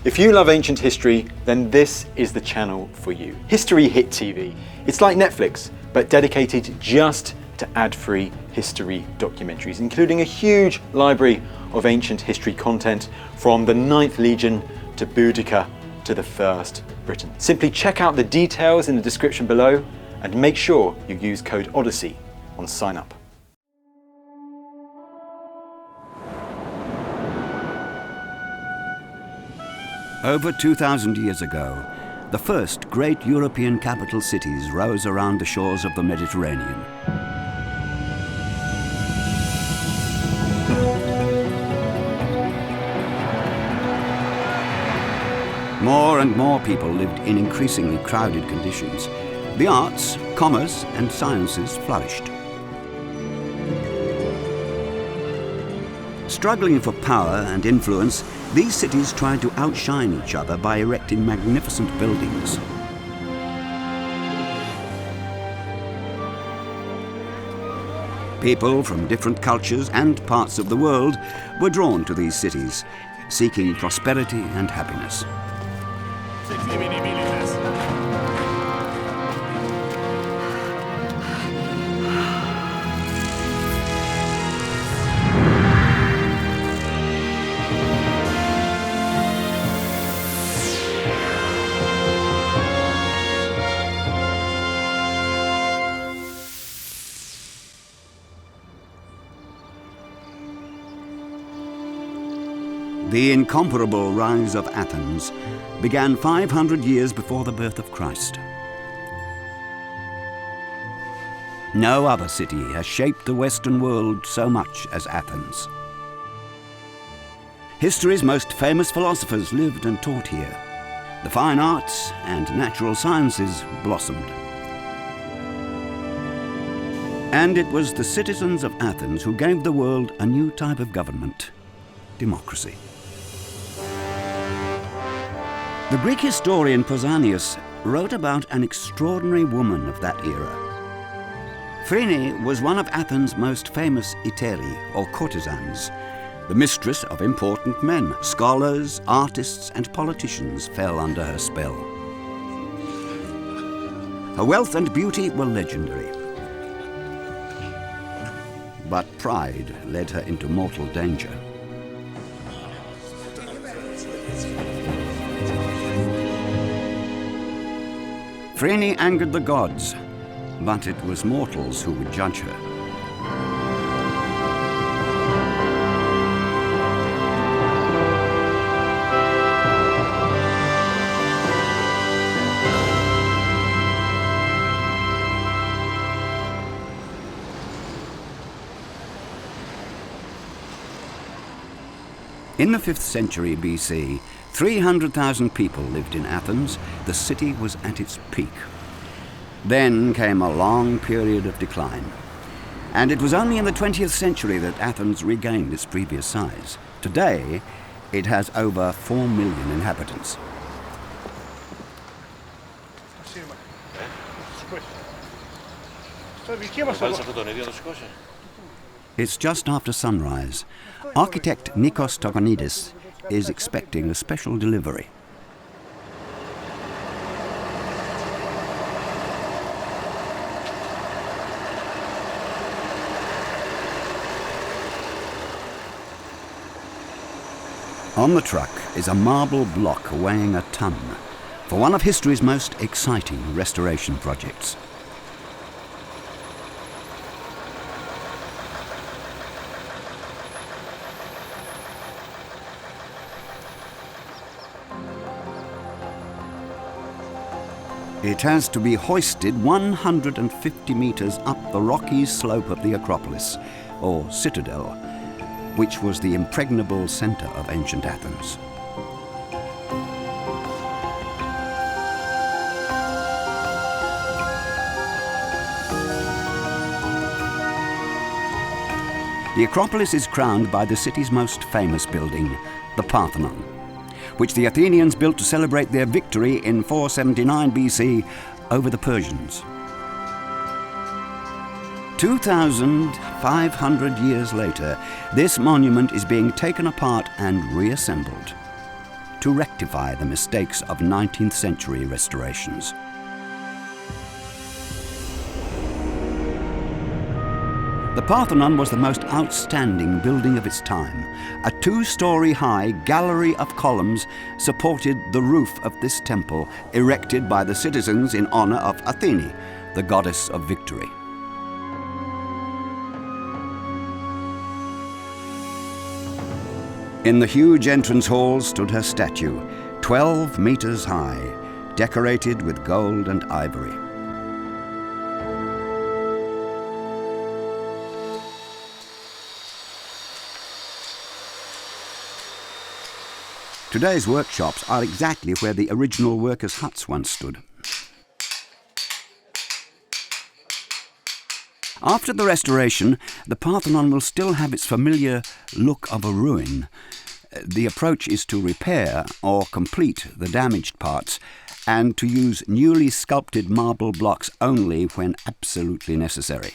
If you love ancient history, then this is the channel for you. History Hit TV. It's like Netflix, but dedicated just to ad-free history documentaries, including a huge library of ancient history content from the 9th Legion to Boudica to the First Britain. Simply check out the details in the description below and make sure you use code Odyssey on sign up. Over 2,000 years ago, the first great European capital cities rose around the shores of the Mediterranean. More and more people lived in increasingly crowded conditions. The arts, commerce, and sciences flourished. Struggling for power and influence, these cities tried to outshine each other by erecting magnificent buildings. People from different cultures and parts of the world were drawn to these cities, seeking prosperity and happiness. The incomparable rise of Athens began 500 years before the birth of Christ. No other city has shaped the Western world so much as Athens. History's most famous philosophers lived and taught here. The fine arts and natural sciences blossomed. And it was the citizens of Athens who gave the world a new type of government: democracy. The Greek historian Pausanias wrote about an extraordinary woman of that era. Phryne was one of Athens' most famous hetairai, or courtesans. The mistress of important men, scholars, artists, and politicians fell under her spell. Her wealth and beauty were legendary. But pride led her into mortal danger. Phryne angered the gods, but it was mortals who would judge her. In the 5th century BC, 300,000 people lived in Athens. The city was at its peak. Then came a long period of decline. And it was only in the 20th century that Athens regained its previous size. Today, it has over 4 million inhabitants. It's just after sunrise. Architect Nikos Tokonidis is expecting a special delivery. On the truck is a marble block weighing a ton for one of history's most exciting restoration projects. It has to be hoisted 150 meters up the rocky slope of the Acropolis, or citadel, which was the impregnable center of ancient Athens. The Acropolis is crowned by the city's most famous building, the Parthenon, which the Athenians built to celebrate their victory in 479 BC over the Persians. 2,500 years later, this monument is being taken apart and reassembled to rectify the mistakes of 19th century restorations. The Parthenon was the most outstanding building of its time. A 2-story high gallery of columns supported the roof of this temple, erected by the citizens in honor of Athene, the goddess of victory. In the huge entrance hall stood her statue, 12 meters high, decorated with gold and ivory. Today's workshops are exactly where the original workers' huts once stood. After the restoration, the Parthenon will still have its familiar look of a ruin. The approach is to repair or complete the damaged parts and to use newly sculpted marble blocks only when absolutely necessary.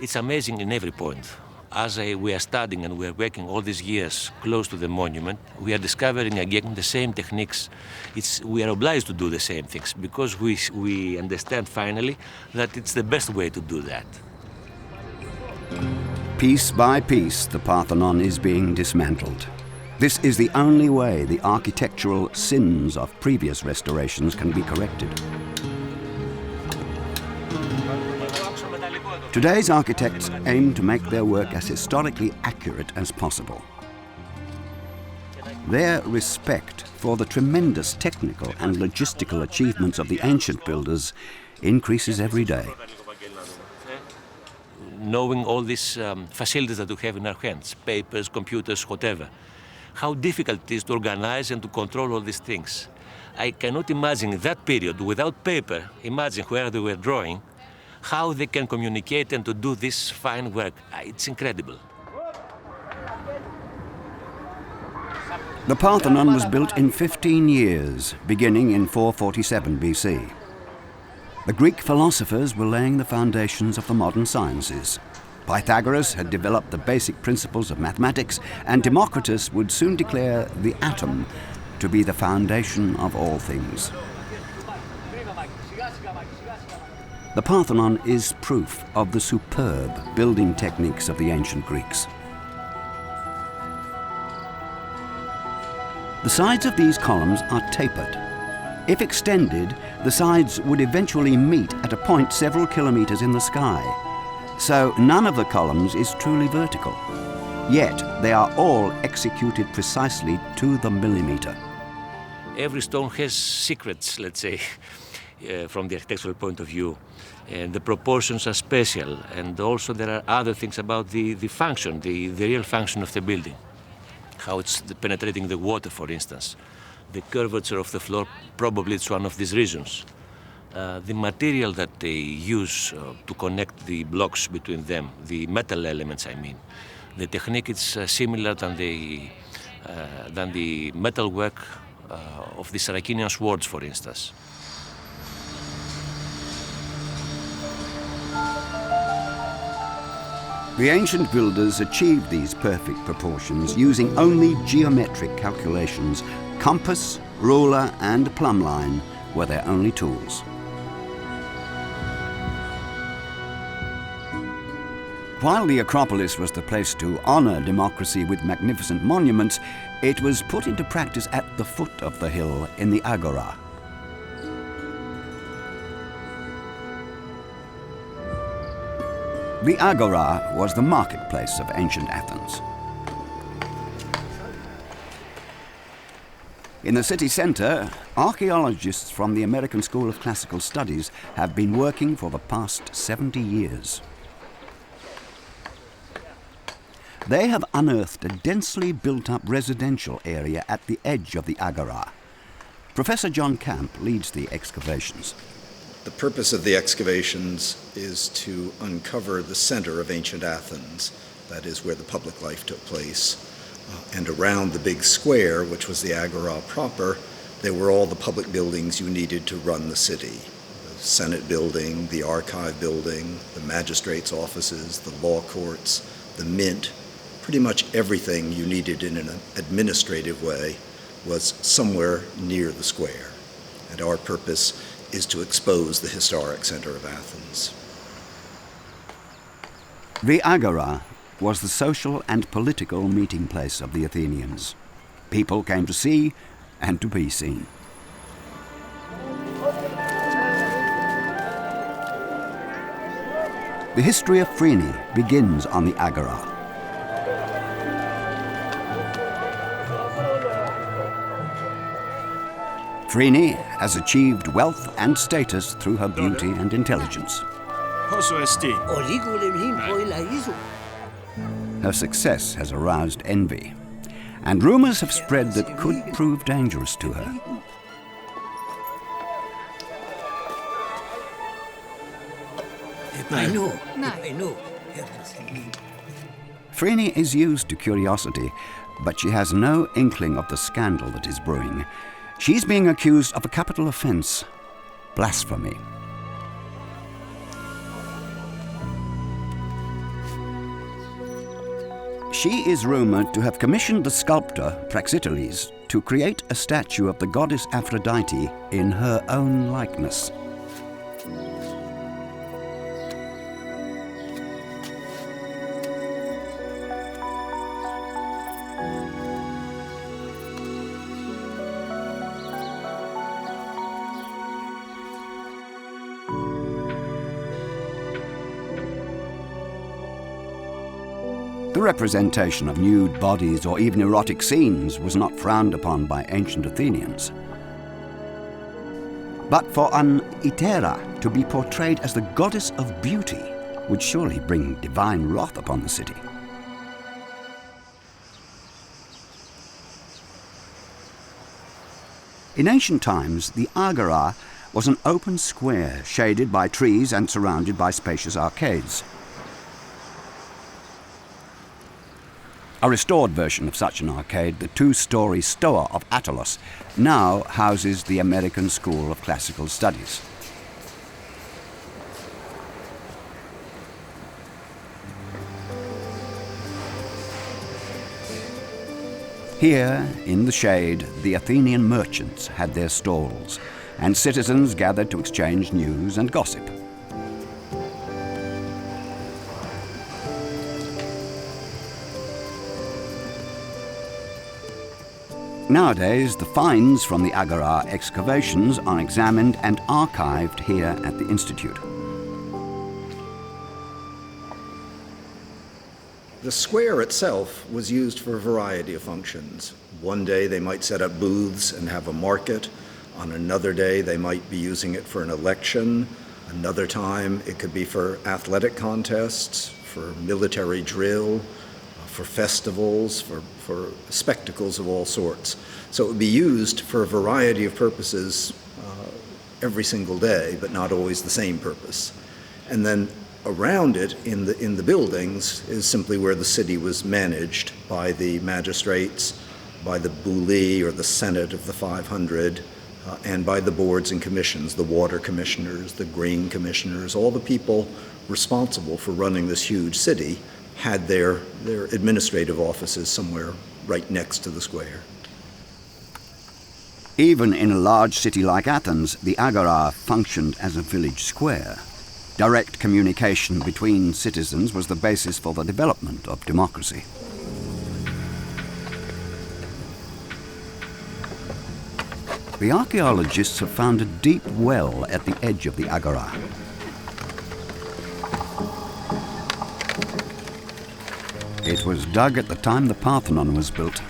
It's amazing in every point. As we are studying and we are working all these years close to the monument, we are discovering again the same techniques. We are obliged to do the same things because we understand finally that it's the best way to do that. Piece by piece, the Parthenon is being dismantled. This is the only way the architectural sins of previous restorations can be corrected. Today's architects aim to make their work as historically accurate as possible. Their respect for the tremendous technical and logistical achievements of the ancient builders increases every day. Knowing all these facilities that we have in our hands, papers, computers, whatever, how difficult it is to organize and to control all these things. I cannot imagine that period without paper, imagine where they were drawing, how they can communicate and to do this fine work. It's incredible. The Parthenon was built in 15 years, beginning in 447 BC. The Greek philosophers were laying the foundations of the modern sciences. Pythagoras had developed the basic principles of mathematics, and Democritus would soon declare the atom to be the foundation of all things. The Parthenon is proof of the superb building techniques of the ancient Greeks. The sides of these columns are tapered. If extended, the sides would eventually meet at a point several kilometers in the sky. So none of the columns is truly vertical. Yet they are all executed precisely to the millimeter. Every stone has secrets, let's say, from the architectural point of view. And the proportions are special, and also there are other things about the function, the real function of the building. How it's penetrating the water, for instance. The curvature of the floor, probably it's one of these reasons. The material that they use to connect the blocks between them, the metal elements I mean, the technique is similar than the metal work of the Saracenian swords, for instance. The ancient builders achieved these perfect proportions using only geometric calculations. Compass, ruler, and plumb line were their only tools. While the Acropolis was the place to honor democracy with magnificent monuments, it was put into practice at the foot of the hill in the Agora. The Agora was the marketplace of ancient Athens. In the city center, archaeologists from the American School of Classical Studies have been working for the past 70 years. They have unearthed a densely built-up residential area at the edge of the Agora. Professor John Camp leads the excavations. The purpose of the excavations is to uncover the center of ancient Athens, that is where the public life took place. And around the big square, which was the Agora proper, there were all the public buildings you needed to run the city. The Senate building, the archive building, the magistrates' offices, the law courts, the mint, pretty much everything you needed in an administrative way was somewhere near the square, and our purpose is to expose the historic center of Athens. The Agora was the social and political meeting place of the Athenians. People came to see and to be seen. The history of Phryne begins on the Agora. Phryne has achieved wealth and status through her beauty and intelligence. Her success has aroused envy, and rumors have spread that could prove dangerous to her. Phryne is used to curiosity, but she has no inkling of the scandal that is brewing. She's being accused of a capital offense, blasphemy. She is rumored to have commissioned the sculptor Praxiteles to create a statue of the goddess Aphrodite in her own likeness. The representation of nude bodies or even erotic scenes was not frowned upon by ancient Athenians. But for an Hetera to be portrayed as the goddess of beauty would surely bring divine wrath upon the city. In ancient times, the Agora was an open square shaded by trees and surrounded by spacious arcades. A restored version of such an arcade, the two-story Stoa of Attalus, now houses the American School of Classical Studies. Here, in the shade, the Athenian merchants had their stalls, and citizens gathered to exchange news and gossip. Nowadays, the finds from the Agora Excavations are examined and archived here at the Institute. The square itself was used for a variety of functions. One day they might set up booths and have a market. On another day they might be using it for an election. Another time it could be for athletic contests, for military drill, for festivals, for spectacles of all sorts. So it would be used for a variety of purposes every single day, but not always the same purpose. And then around it in the buildings is simply where the city was managed by the magistrates, by the bouli or the Senate of the 500, and by the boards and commissions, the water commissioners, the grain commissioners, all the people responsible for running this huge city had their administrative offices somewhere right next to the square. Even in a large city like Athens, the Agora functioned as a village square. Direct communication between citizens was the basis for the development of democracy. The archaeologists have found a deep well at the edge of the Agora. It was dug at the time the Parthenon was built.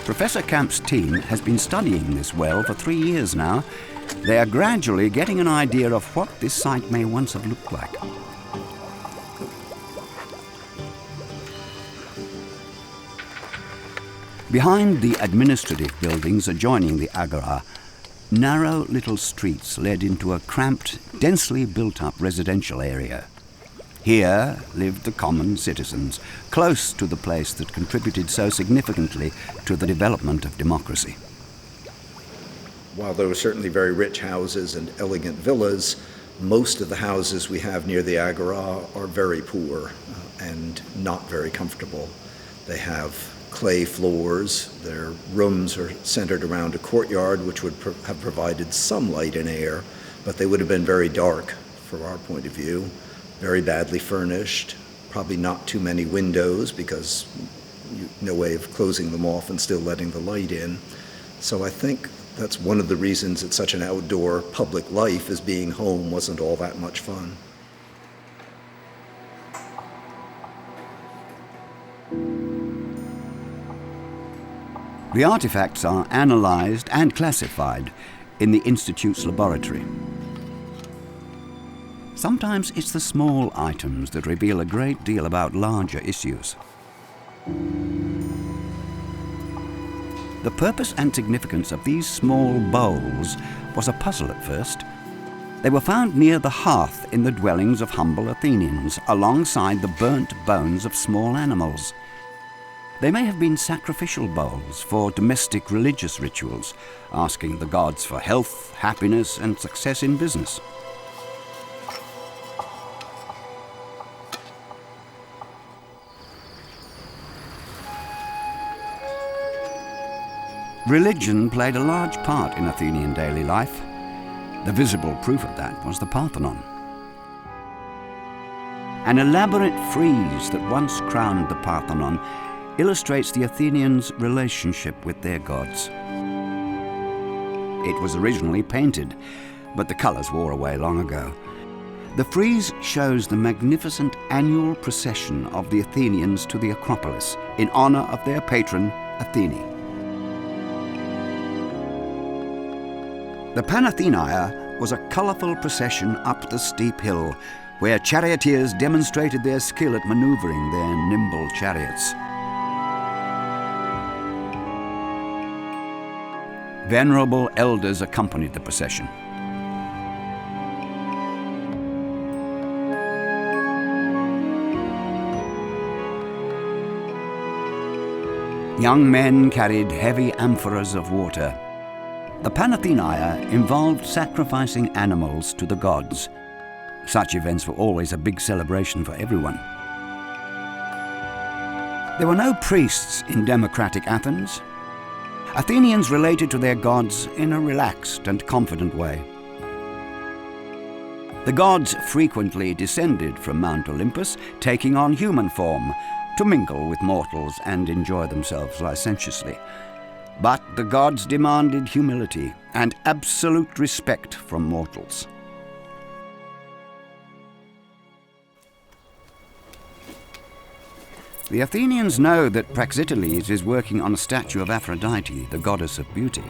Professor Camp's team has been studying this well for 3 years now. They are gradually getting an idea of what this site may once have looked like. Behind the administrative buildings adjoining the Agora, narrow little streets led into a cramped, densely built-up residential area. Here lived the common citizens, close to the place that contributed so significantly to the development of democracy. While there were certainly very rich houses and elegant villas, most of the houses we have near the Agora are very poor and not very comfortable. They have clay floors. Their rooms are centered around a courtyard, which would have provided some light and air, but they would have been very dark from our point of view, very badly furnished, probably not too many windows because no way of closing them off and still letting the light in. So I think that's one of the reasons it's such an outdoor public life, is being home wasn't all that much fun. The artifacts are analysed and classified in the Institute's laboratory. Sometimes it's the small items that reveal a great deal about larger issues. The purpose and significance of these small bowls was a puzzle at first. They were found near the hearth in the dwellings of humble Athenians, alongside the burnt bones of small animals. They may have been sacrificial bowls for domestic religious rituals, asking the gods for health, happiness, and success in business. Religion played a large part in Athenian daily life. The visible proof of that was the Parthenon. An elaborate frieze that once crowned the Parthenon illustrates the Athenians' relationship with their gods. It was originally painted, but the colours wore away long ago. The frieze shows the magnificent annual procession of the Athenians to the Acropolis in honour of their patron, Athene. The Panathenea was a colourful procession up the steep hill, where charioteers demonstrated their skill at manoeuvring their nimble chariots. Venerable elders accompanied the procession. Young men carried heavy amphoras of water. The Panathenea involved sacrificing animals to the gods. Such events were always a big celebration for everyone. There were no priests in democratic Athens. Athenians related to their gods in a relaxed and confident way. The gods frequently descended from Mount Olympus, taking on human form to mingle with mortals and enjoy themselves licentiously. But the gods demanded humility and absolute respect from mortals. The Athenians know that Praxiteles is working on a statue of Aphrodite, the goddess of beauty.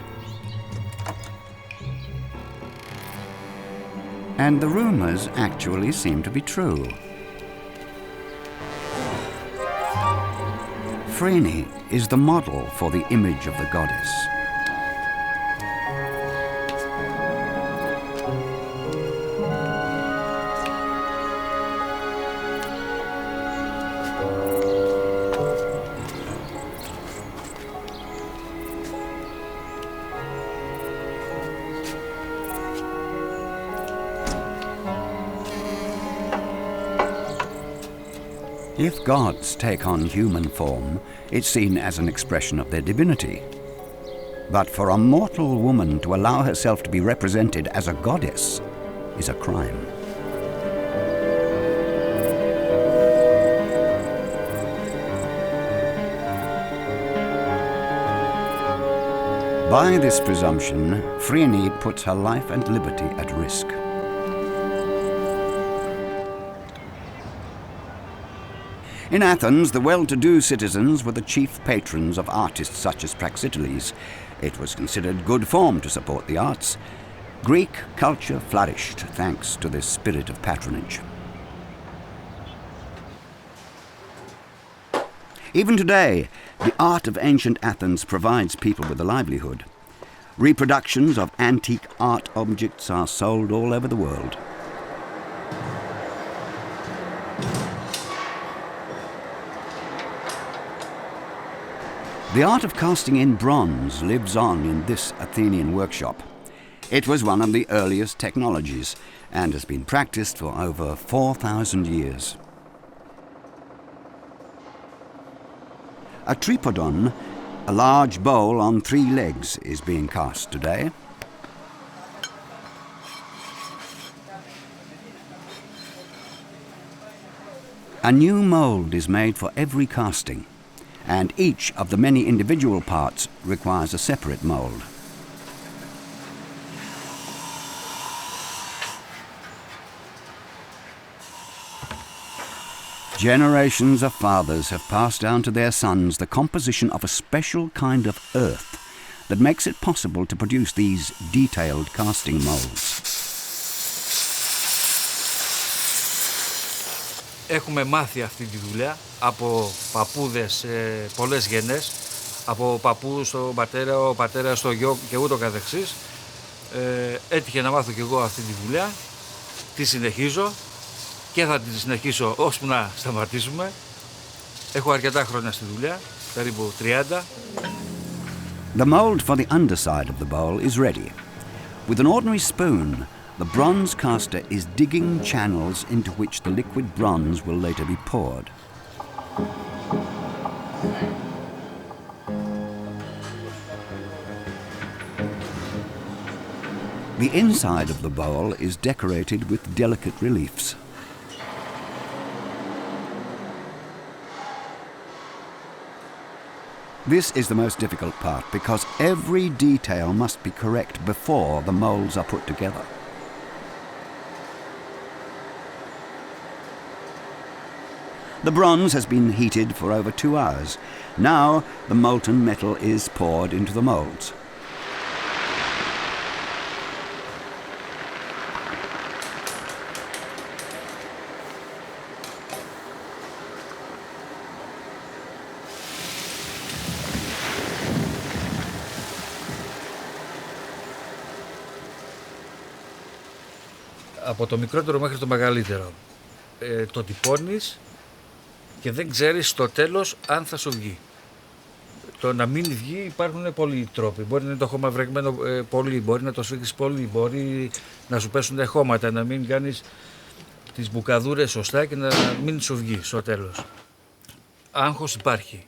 And the rumours actually seem to be true. Phryne is the model for the image of the goddess. If gods take on human form, it's seen as an expression of their divinity. But for a mortal woman to allow herself to be represented as a goddess is a crime. By this presumption, Phryne puts her life and liberty at risk. In Athens, the well-to-do citizens were the chief patrons of artists such as Praxiteles. It was considered good form to support the arts. Greek culture flourished thanks to this spirit of patronage. Even today, the art of ancient Athens provides people with a livelihood. Reproductions of antique art objects are sold all over the world. The art of casting in bronze lives on in this Athenian workshop. It was one of the earliest technologies and has been practiced for over 4,000 years. A tripodon, a large bowl on 3 legs, is being cast today. A new mould is made for every casting, and each of the many individual parts requires a separate mould. Generations of fathers have passed down to their sons the composition of a special kind of earth that makes it possible to produce these detailed casting moulds. Έχουμε μάθει αυτή τη δουλειά από παππούδες πολλές γενές, από παππούδους στον πατέρα, ο πατέρας στο γιο και ούτω καθεξής. Έτυχε να μάθω κι εγώ αυτή τη δουλειά, τη συνεχίζω και θα τη συνεχίσω ώσπου να σταματήσουμε. Έχω αρκετά χρόνια στη δουλειά, περίπου 30. The mould for the underside of the bowl is ready. With an ordinary spoon, the bronze caster is digging channels into which the liquid bronze will later be poured. The inside of the bowl is decorated with delicate reliefs. This is the most difficult part because every detail must be correct before the moulds are put together. The bronze has been heated for over 2 hours. Now the molten metal is poured into the moulds. Από το μικρότερο μέχρι το μεγαλύτερο. Το τυπώνεις και δεν ξέρεις στο τέλος αν θα σου βγει. Το να μην βγει υπάρχουν πολλοί τρόποι. Μπορεί να είναι το χώμα βρεγμένο πολύ, μπορεί να το σφίξεις πολύ, μπορεί να σου πέσουν χώματα, να μην κάνεις τις μπουκαδούρες σωστά και να μην σου βγει στο τέλος. Άγχος υπάρχει.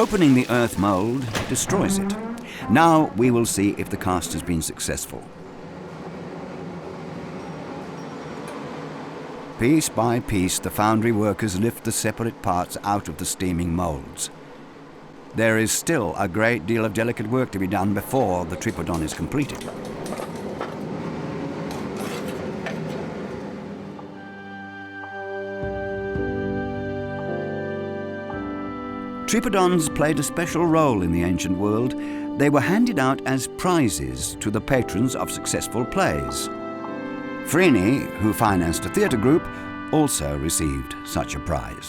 Opening the earth mould destroys it. Now we will see if the cast has been successful. Piece by piece, the foundry workers lift the separate parts out of the steaming moulds. There is still a great deal of delicate work to be done before the tripodon is completed. Tripodons played a special role in the ancient world. They were handed out as prizes to the patrons of successful plays. Phryne, who financed a theatre group, also received such a prize.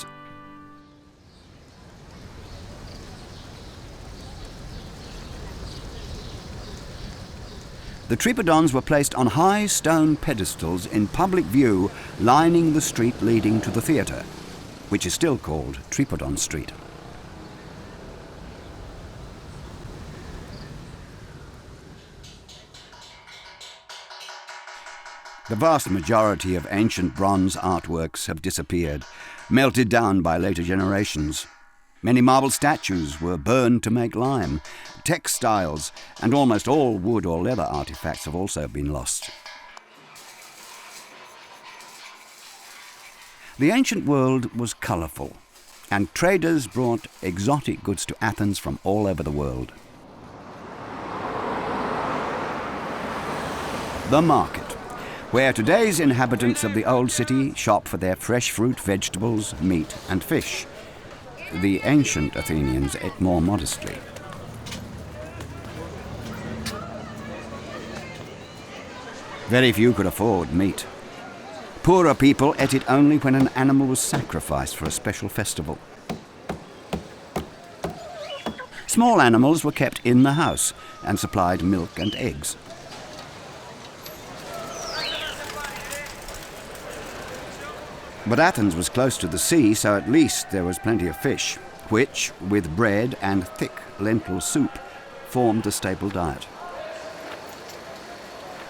The tripodons were placed on high stone pedestals in public view, lining the street leading to the theatre, which is still called Tripodon Street. The vast majority of ancient bronze artworks have disappeared, melted down by later generations. Many marble statues were burned to make lime. Textiles and almost all wood or leather artifacts have also been lost. The ancient world was colourful, and traders brought exotic goods to Athens from all over the world. The market, where today's inhabitants of the old city shop for their fresh fruit, vegetables, meat and fish. The ancient Athenians ate more modestly. Very few could afford meat. Poorer people ate it only when an animal was sacrificed for a special festival. Small animals were kept in the house and supplied milk and eggs. But Athens was close to the sea, so at least there was plenty of fish. which, with bread and thick lentil soup, formed the staple diet.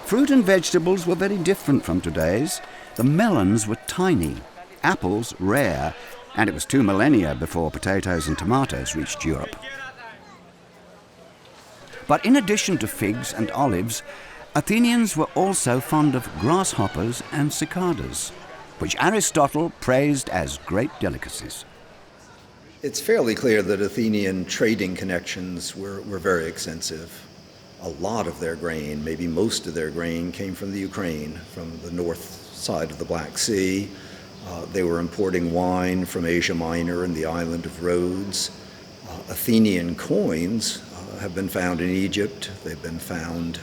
Fruit and vegetables were very different from today's. The melons were tiny, apples rare, and it was 2 millennia before potatoes and tomatoes reached Europe. But in addition to figs and olives, Athenians were also fond of grasshoppers and cicadas, which Aristotle praised as great delicacies. It's fairly clear that Athenian trading connections were very extensive. A lot of their grain, maybe most of their grain, came from the Ukraine, from the north side of the Black Sea. They were importing wine from Asia Minor and the island of Rhodes. Athenian coins have been found in Egypt. They've been found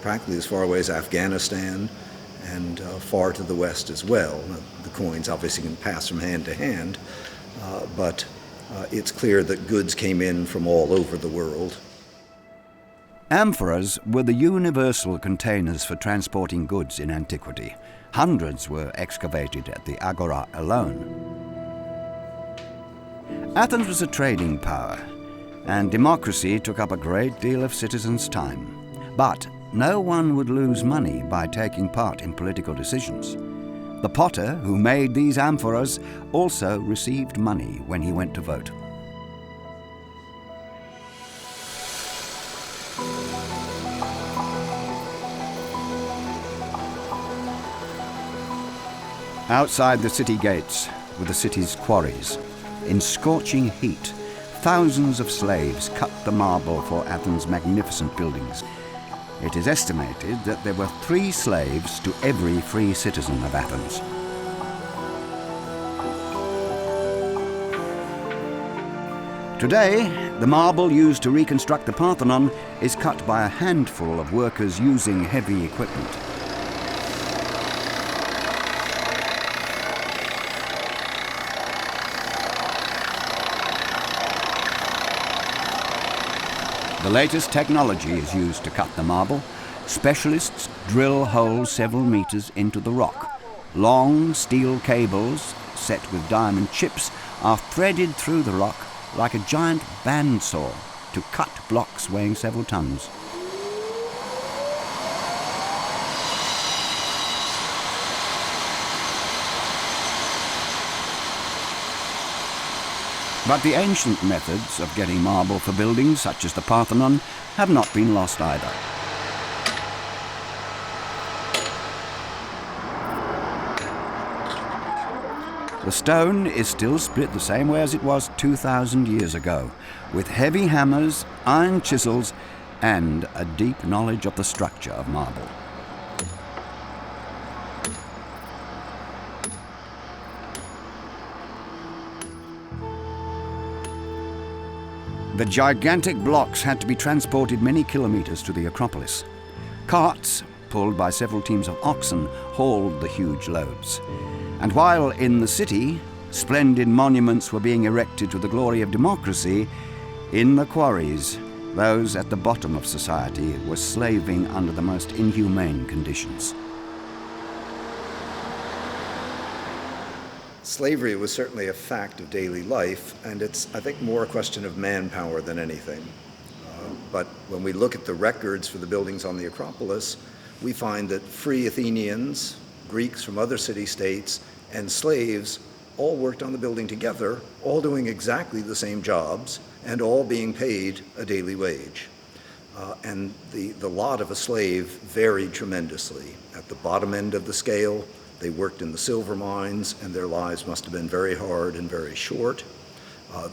practically as far away as Afghanistan and far to the west as well. The coins obviously can pass from hand to hand, but it's clear that goods came in from all over the world. Amphoras were the universal containers for transporting goods in antiquity. Hundreds were excavated at the Agora alone. Athens was a trading power, and democracy took up a great deal of citizens' time. But no one would lose money by taking part in political decisions. The potter who made these amphoras also received money when he went to vote. Outside the city gates were the city's quarries. In scorching heat, thousands of slaves cut the marble for Athens' magnificent buildings. It is estimated that there were 3 slaves to every free citizen of Athens. Today, the marble used to reconstruct the Parthenon is cut by a handful of workers using heavy equipment. The latest technology is used to cut the marble. Specialists drill holes several meters into the rock. Long steel cables, set with diamond chips, are threaded through the rock like a giant bandsaw to cut blocks weighing several tons. But the ancient methods of getting marble for buildings, such as the Parthenon, have not been lost either. The stone is still split the same way as it was 2,000 years ago, with heavy hammers, iron chisels, and a deep knowledge of the structure of marble. The gigantic blocks had to be transported many kilometers to the Acropolis. Carts, pulled by several teams of oxen, hauled the huge loads. And while in the city, splendid monuments were being erected to the glory of democracy, in the quarries, those at the bottom of society were slaving under the most inhumane conditions. Slavery was certainly a fact of daily life, and it's, I think, more a question of manpower than anything. But when we look at the records for the buildings on the Acropolis, we find that free Athenians, Greeks from other city-states, and slaves all worked on the building together, all doing exactly the same jobs, and all being paid a daily wage. And the lot of a slave varied tremendously. At the bottom end of the scale, they worked in the silver mines, and their lives must have been very hard and very short.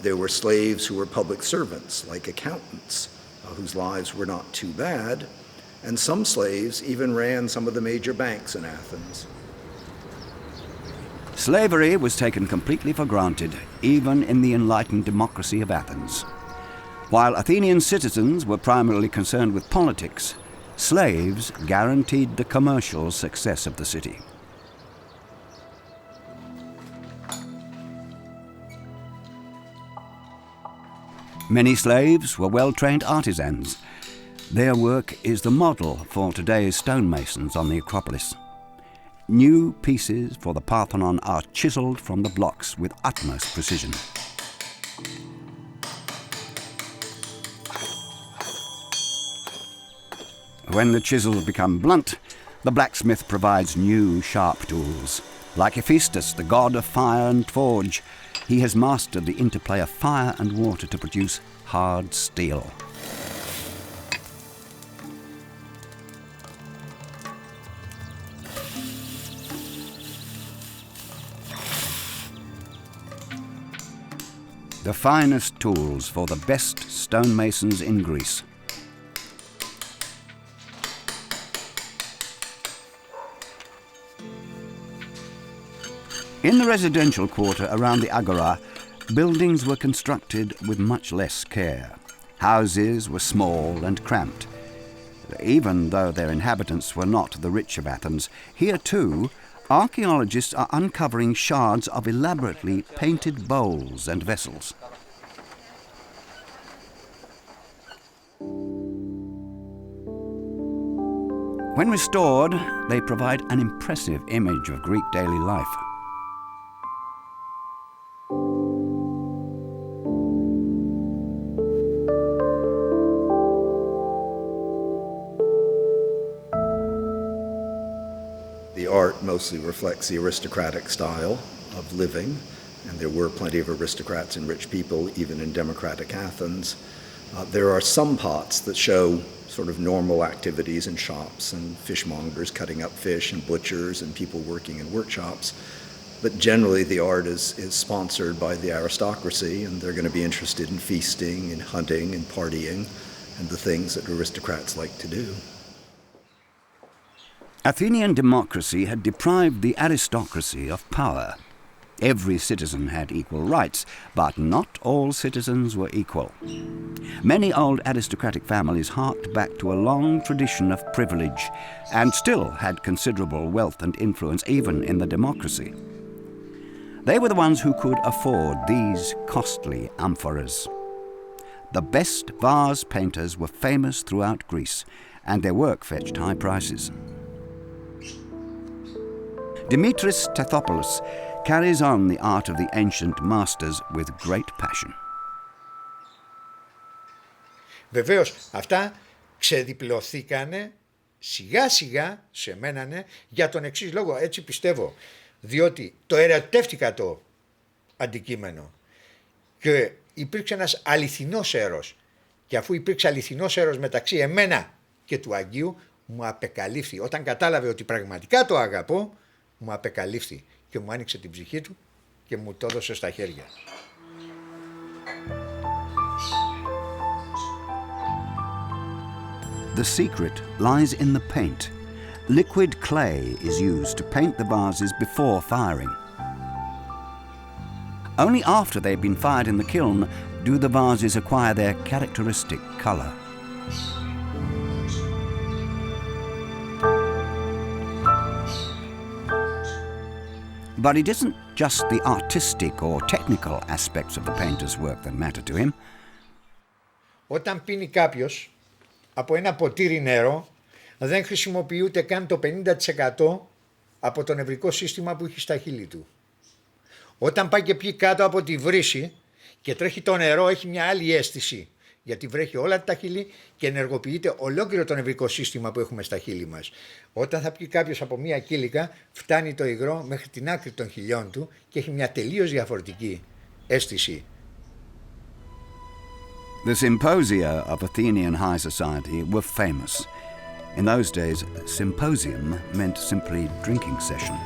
There were slaves who were public servants, like accountants, whose lives were not too bad. And some slaves even ran some of the major banks in Athens. Slavery was taken completely for granted, even in the enlightened democracy of Athens. While Athenian citizens were primarily concerned with politics, slaves guaranteed the commercial success of the city. Many slaves were well-trained artisans. Their work is the model for today's stonemasons on the Acropolis. New pieces for the Parthenon are chiseled from the blocks with utmost precision. When the chisels become blunt, the blacksmith provides new sharp tools. Like Hephaestus, the god of fire and forge, he has mastered the interplay of fire and water to produce hard steel. The finest tools for the best stonemasons in Greece. In the residential quarter around the Agora, buildings were constructed with much less care. Houses were small and cramped. Even though their inhabitants were not the rich of Athens, here too, archaeologists are uncovering shards of elaborately painted bowls and vessels. When restored, they provide an impressive image of Greek daily life. The art mostly reflects the aristocratic style of living, and there were plenty of aristocrats and rich people even in democratic Athens. There are some pots that show sort of normal activities in shops and fishmongers cutting up fish and butchers and people working in workshops. But generally the art is sponsored by the aristocracy, and they're going to be interested in feasting and hunting and partying and the things that aristocrats like to do. Athenian democracy had deprived the aristocracy of power. Every citizen had equal rights, but not all citizens were equal. Many old aristocratic families harked back to a long tradition of privilege and still had considerable wealth and influence even in the democracy. They were the ones who could afford these costly amphoras. The best vase painters were famous throughout Greece, and their work fetched high prices. Dimitris Tathopoulos carries on the art of the ancient masters with great passion. Βεβαίως, αυτά ξεδιπλωθήκανε σιγά σιγά σε μένανε για τον εξής λόγο, έτσι πιστεύω, διότι το ερωτεύτηκα το αντικείμενο και υπήρξε ένας αληθινός έρος, και αφού υπήρξε αληθινός έρος μεταξύ εμένα και του Αγίου, μου απεκαλύφθη. Όταν κατάλαβε ότι πραγματικά το αγαπώ, μου απεκαλύφθη και μου άνοιξε την ψυχή του και μου το έδωσε στα χέρια. The secret lies in the paint. Liquid clay is used to paint the vases before firing. Only after they've been fired in the kiln do the vases acquire their characteristic colour. But it isn't just the artistic or technical aspects of the painter's work that matter to him. Όταν πίνει κάποιος από ένα ποτήρι νερό, δεν χρησιμοποιεί ούτε καν το 50% από το νευρικό σύστημα που έχει στα χείλη του. Όταν πάει και πιει κάτω από τη βρύση και τρέχει το νερό, έχει μια άλλη αίσθηση, γιατί βρέχει όλα τα χείλη και ενεργοποιείται ολόκληρο το νευρικό σύστημα που έχουμε στα χείλη μας. Όταν θα πιει κάποιος από μια κύλικα, φτάνει το υγρό μέχρι την άκρη των χειλιών του και έχει μια τελείως διαφορετική αίσθηση. The symposia of Athenian high society were famous. In those days, symposium meant simply drinking session.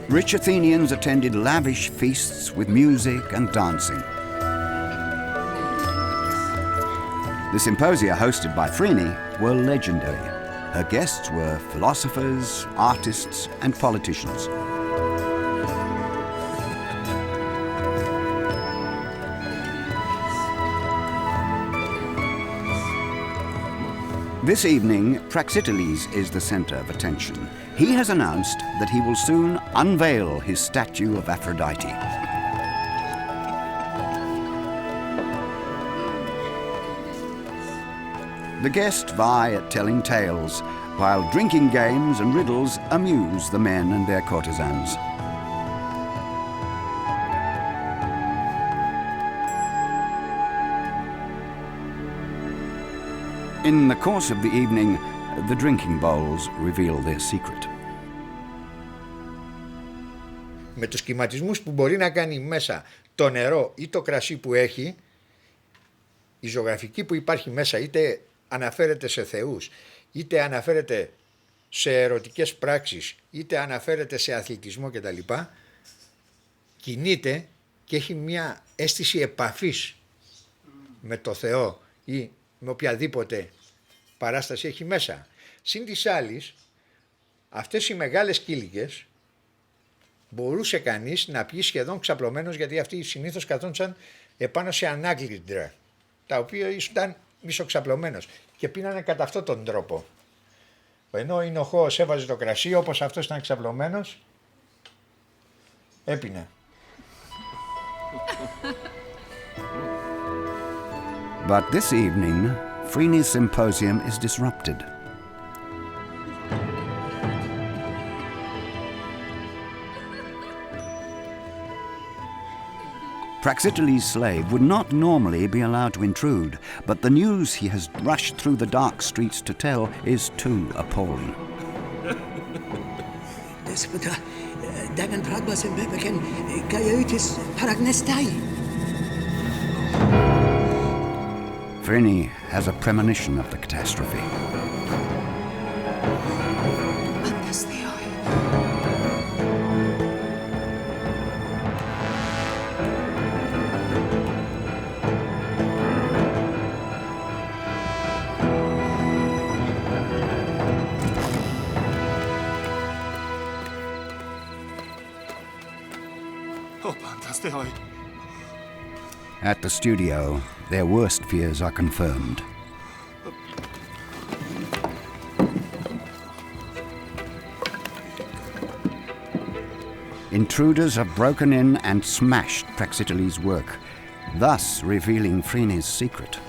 Rich Athenians attended lavish feasts with music and dancing. The symposia hosted by Phryne were legendary. Her guests were philosophers, artists, and politicians. This evening, Praxiteles is the centre of attention. He has announced that he will soon unveil his statue of Aphrodite. The guests vie at telling tales, while drinking games and riddles amuse the men and their courtesans. In the course of the evening, the drinking bowls reveal their secret. Με τους σχηματισμούς που μπορεί να κάνει μέσα το νερό ή το κρασί που έχει, η ζωγραφική που υπάρχει μέσα είτε αναφέρεται σε θεούς, είτε αναφέρεται σε ερωτικές πράξεις, είτε αναφέρεται σε αθλητισμό κτλ. Κινείται και έχει μια αίσθηση επαφής με το Θεό ή με οποιαδήποτε παράσταση έχει μέσα. Συν της άλλης, αυτές οι μεγάλες κήλικες μπορούσε κανείς να πιει σχεδόν ξαπλωμένος, γιατί αυτοί συνήθως καθόντουσαν επάνω σε ανάκλητρα, τα οποία ήταν μισοξαπλωμένος και πίνανε κατά αυτόν τον τρόπο. Ενώ ο Ινοχώος έβαζε το κρασί, όπως αυτός ήταν ξαπλωμένος, έπινε. But this evening, Phryne's symposium is disrupted. Praxiteles' slave would not normally be allowed to intrude, but the news he has rushed through the dark streets to tell is too appalling. Despota, dagan pragmas embepeken, gaiotis paragnestai. Phryne has a premonition of the catastrophe. At the studio, their worst fears are confirmed. Intruders have broken in and smashed Praxiteles' work, thus revealing Phryne's secret.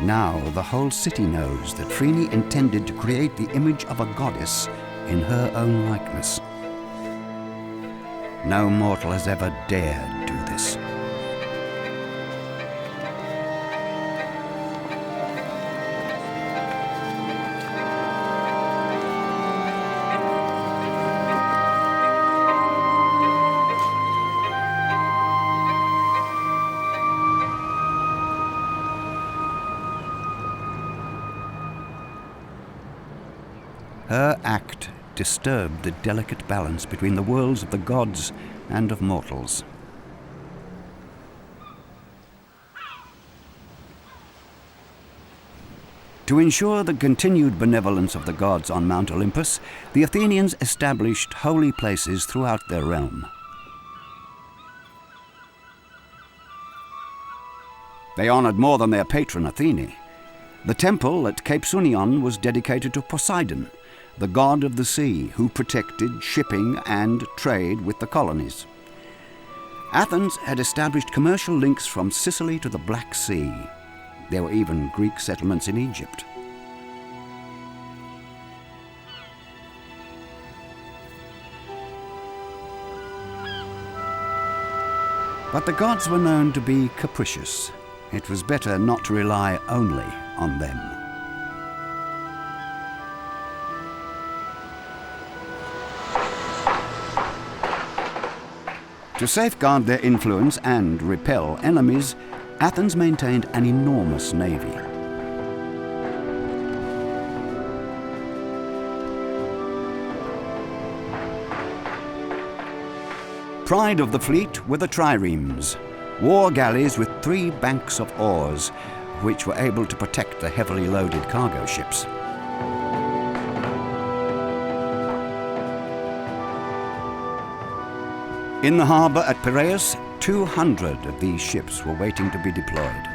Now the whole city knows that Phryne intended to create the image of a goddess in her own likeness. No mortal has ever dared do this. Her act disturbed the delicate balance between the worlds of the gods and of mortals. To ensure the continued benevolence of the gods on Mount Olympus, the Athenians established holy places throughout their realm. They honored more than their patron Athene. The temple at Cape Sunion was dedicated to Poseidon, the god of the sea, who protected shipping and trade with the colonies. Athens had established commercial links from Sicily to the Black Sea. There were even Greek settlements in Egypt. But the gods were known to be capricious. It was better not to rely only on them. To safeguard their influence and repel enemies, Athens maintained an enormous navy. Pride of the fleet were the triremes, war galleys with 3 banks of oars, which were able to protect the heavily loaded cargo ships. In the harbour at Piraeus, 200 of these ships were waiting to be deployed.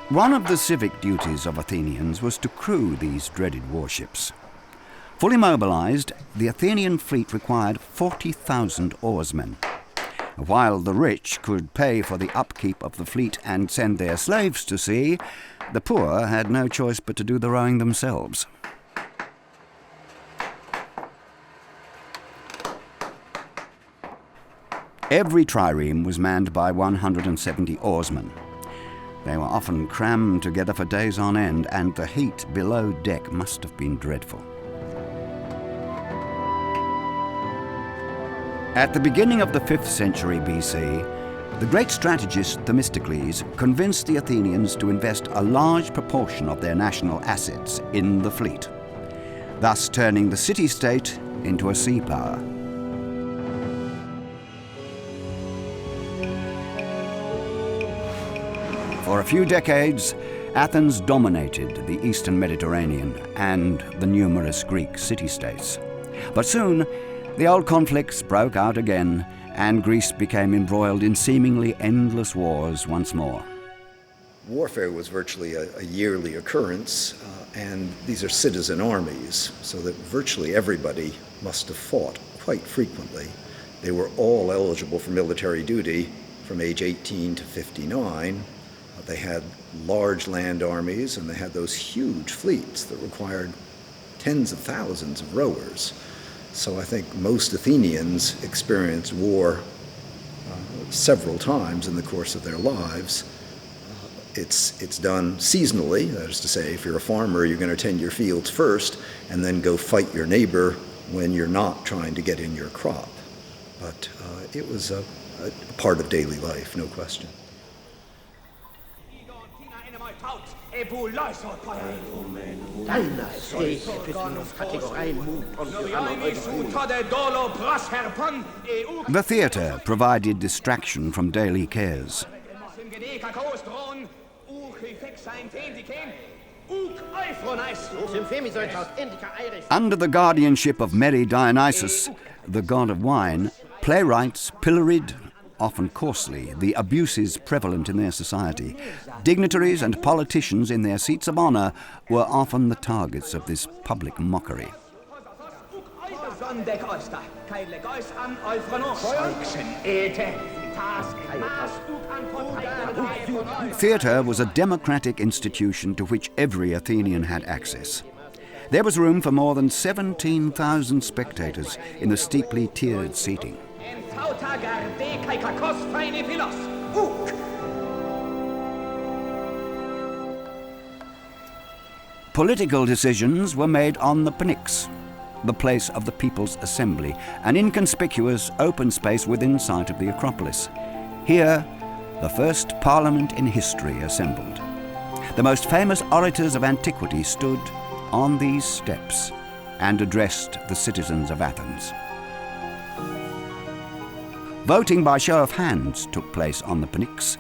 One of the civic duties of Athenians was to crew these dreaded warships. Fully mobilized, the Athenian fleet required 40,000 oarsmen. While the rich could pay for the upkeep of the fleet and send their slaves to sea, the poor had no choice but to do the rowing themselves. Every trireme was manned by 170 oarsmen. They were often crammed together for days on end, and the heat below deck must have been dreadful. At the beginning of the 5th century BC, the great strategist Themistocles convinced the Athenians to invest a large proportion of their national assets in the fleet, thus turning the city-state into a sea power. For a few decades, Athens dominated the eastern Mediterranean and the numerous Greek city-states. But soon, the old conflicts broke out again, and Greece became embroiled in seemingly endless wars once more. Warfare was virtually a yearly occurrence, and these are citizen armies, so that virtually everybody must have fought quite frequently. They were all eligible for military duty from age 18 to 59. They had large land armies, and they had those huge fleets that required tens of thousands of rowers. So I think most Athenians experienced war several times in the course of their lives. It's done seasonally, that is to say, if you're a farmer, you're going to tend your fields first and then go fight your neighbor when you're not trying to get in your crop. But it was a part of daily life, no question. The theatre provided distraction from daily cares. Under the guardianship of merry Dionysus, the god of wine, playwrights pilloried, often coarsely, the abuses prevalent in their society. Dignitaries and politicians in their seats of honor were often the targets of this public mockery. Theatre was a democratic institution to which every Athenian had access. There was room for more than 17,000 spectators in the steeply tiered seating. Political decisions were made on the Pnyx, the place of the People's Assembly, an inconspicuous open space within sight of the Acropolis. Here, the first parliament in history assembled. The most famous orators of antiquity stood on these steps and addressed the citizens of Athens. Voting by show of hands took place on the Pnyx,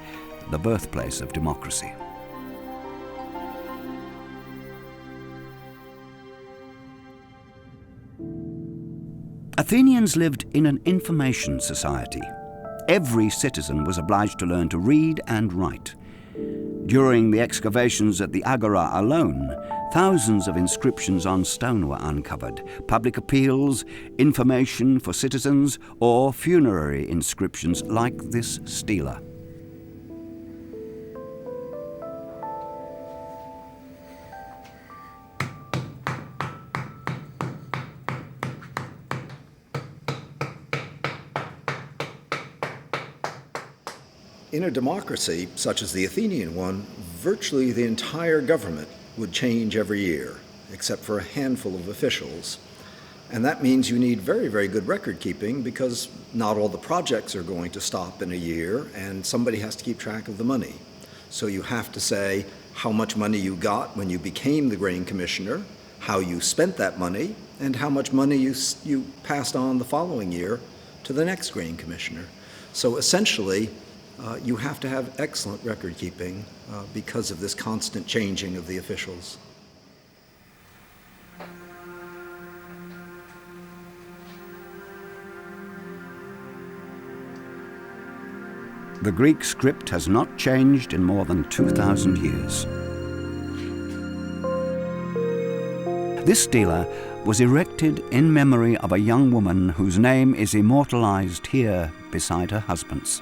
the birthplace of democracy. Athenians lived in an information society. Every citizen was obliged to learn to read and write. During the excavations at the Agora alone, thousands of inscriptions on stone were uncovered, public appeals, information for citizens, or funerary inscriptions like this stela. In a democracy such as the Athenian one, virtually the entire government would change every year, except for a handful of officials. And that means you need very, very good record keeping, because not all the projects are going to stop in a year, and somebody has to keep track of the money. So you have to say how much money you got when you became the grain commissioner, how you spent that money, and how much money you passed on the following year to the next grain commissioner. So essentially, you have to have excellent record keeping because of this constant changing of the officials. The Greek script has not changed in more than 2,000 years. This stela was erected in memory of a young woman whose name is immortalized here beside her husband's.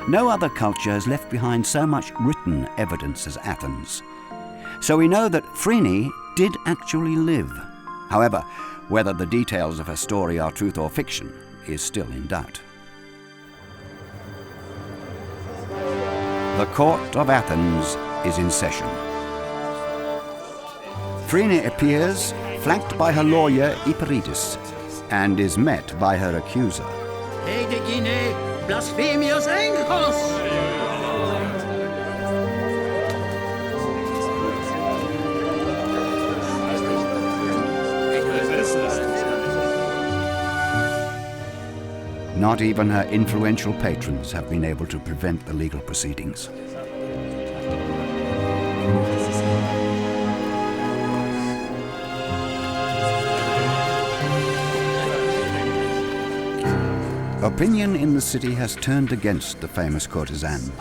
No other culture has left behind so much written evidence as Athens. So we know that Phryne did actually live. However, whether the details of her story are truth or fiction is still in doubt. The court of Athens is in session. Phryne appears, flanked by her lawyer Eperitus, and is met by her accuser. Blasphemious enkos! Not even her influential patrons have been able to prevent the legal proceedings. Opinion in the city has turned against the famous courtesan.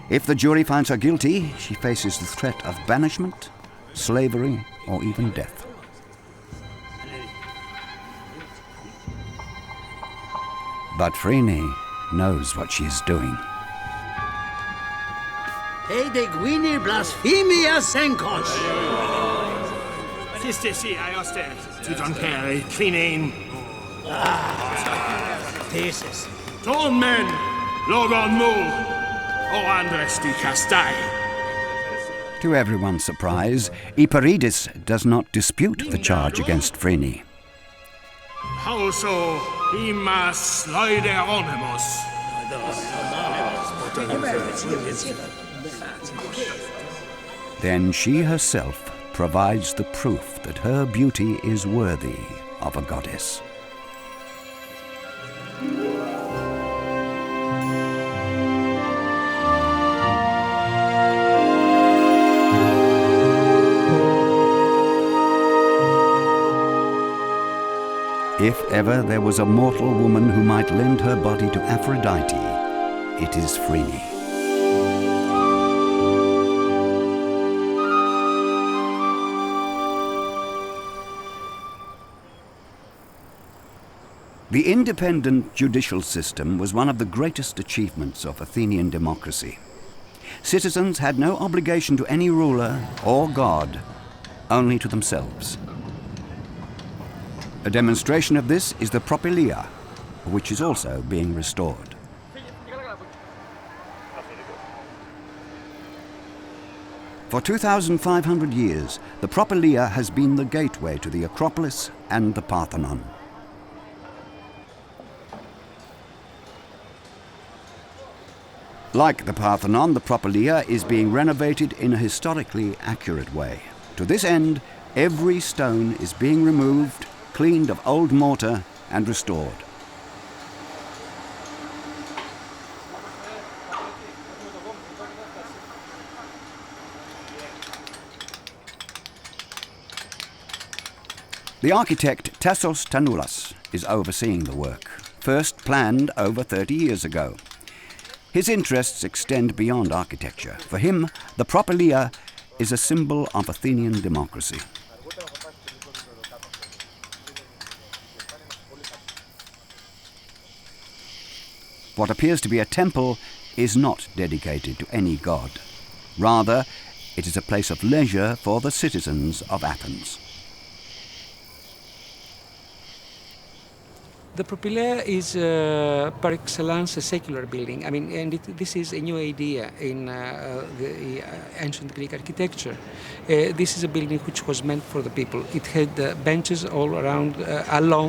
If the jury finds her guilty, she faces the threat of banishment, slavery, or even death. But Phryne knows what she is doing. Edeguine blasphemias enkos! Sistesi aioste, tutonkeri, clinein. Thesis. Ton men, logon mul, o andresti castai. To everyone's surprise, Eperitus does not dispute the charge against Phryne. Also, imas loideronymos. Then she herself provides the proof that her beauty is worthy of a goddess. If ever there was a mortal woman who might lend her body to Aphrodite, it is Phryne. The independent judicial system was one of the greatest achievements of Athenian democracy. Citizens had no obligation to any ruler or god, only to themselves. A demonstration of this is the Propeller, which is also being restored. For 2,500 years, the Propeller has been the gateway to the Acropolis and the Parthenon. Like the Parthenon, the Propeller is being renovated in a historically accurate way. To this end, every stone is being removed, cleaned of old mortar, and restored. The architect Tassos Tanoulas is overseeing the work, first planned over 30 years ago. His interests extend beyond architecture. For him, the Propeller is a symbol of Athenian democracy. What appears to be a temple is not dedicated to any god. Rather, it is a place of leisure for the citizens of Athens. The Propeller is par excellence a secular building. I mean, and this is a new idea in the ancient Greek architecture. This is a building which was meant for the people. It had benches all around,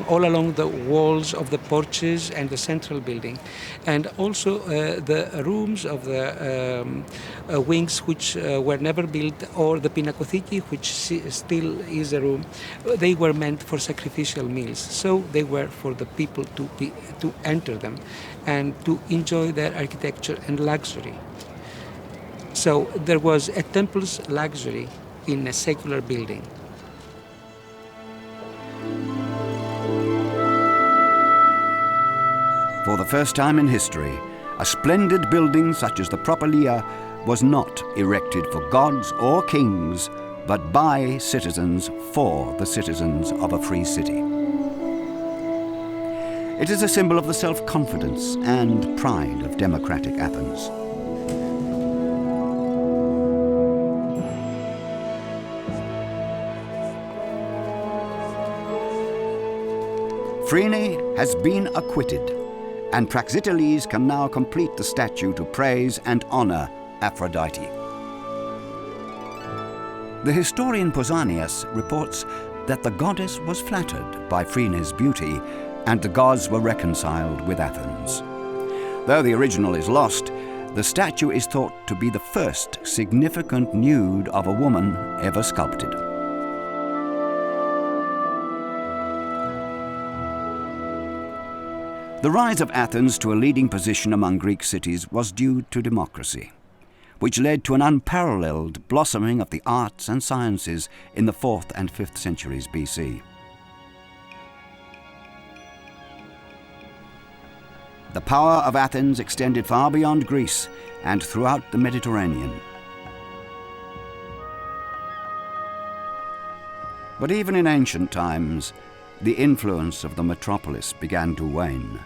all along the walls of the porches and the central building, and also the rooms of the wings which were never built, or the Pinakotheki, which still is a room. They were meant for sacrificial meals, so they were for the people to enter them and to enjoy their architecture and luxury. So there was a temple's luxury in a secular building. For For the first time in history, a splendid building such as the Propeller was not erected for gods or kings, but by citizens for the citizens of a free city. It is a symbol of the self-confidence and pride of democratic Athens. Phryne has been acquitted, and Praxiteles can now complete the statue to praise and honor Aphrodite. The historian Pausanias reports that the goddess was flattered by Phryne's beauty, and the gods were reconciled with Athens. Though the original is lost, the statue is thought to be the first significant nude of a woman ever sculpted. The rise of Athens to a leading position among Greek cities was due to democracy, which led to an unparalleled blossoming of the arts and sciences in the 4th and 5th centuries BC. The power of Athens extended far beyond Greece and throughout the Mediterranean. But even in ancient times, the influence of the metropolis began to wane.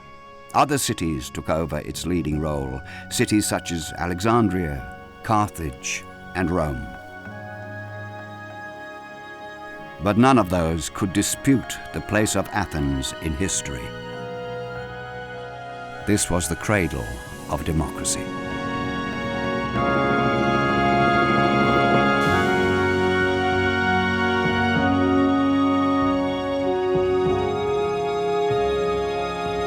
Other cities took over its leading role, cities such as Alexandria, Carthage, and Rome. But none of those could dispute the place of Athens in history. This was the cradle of democracy.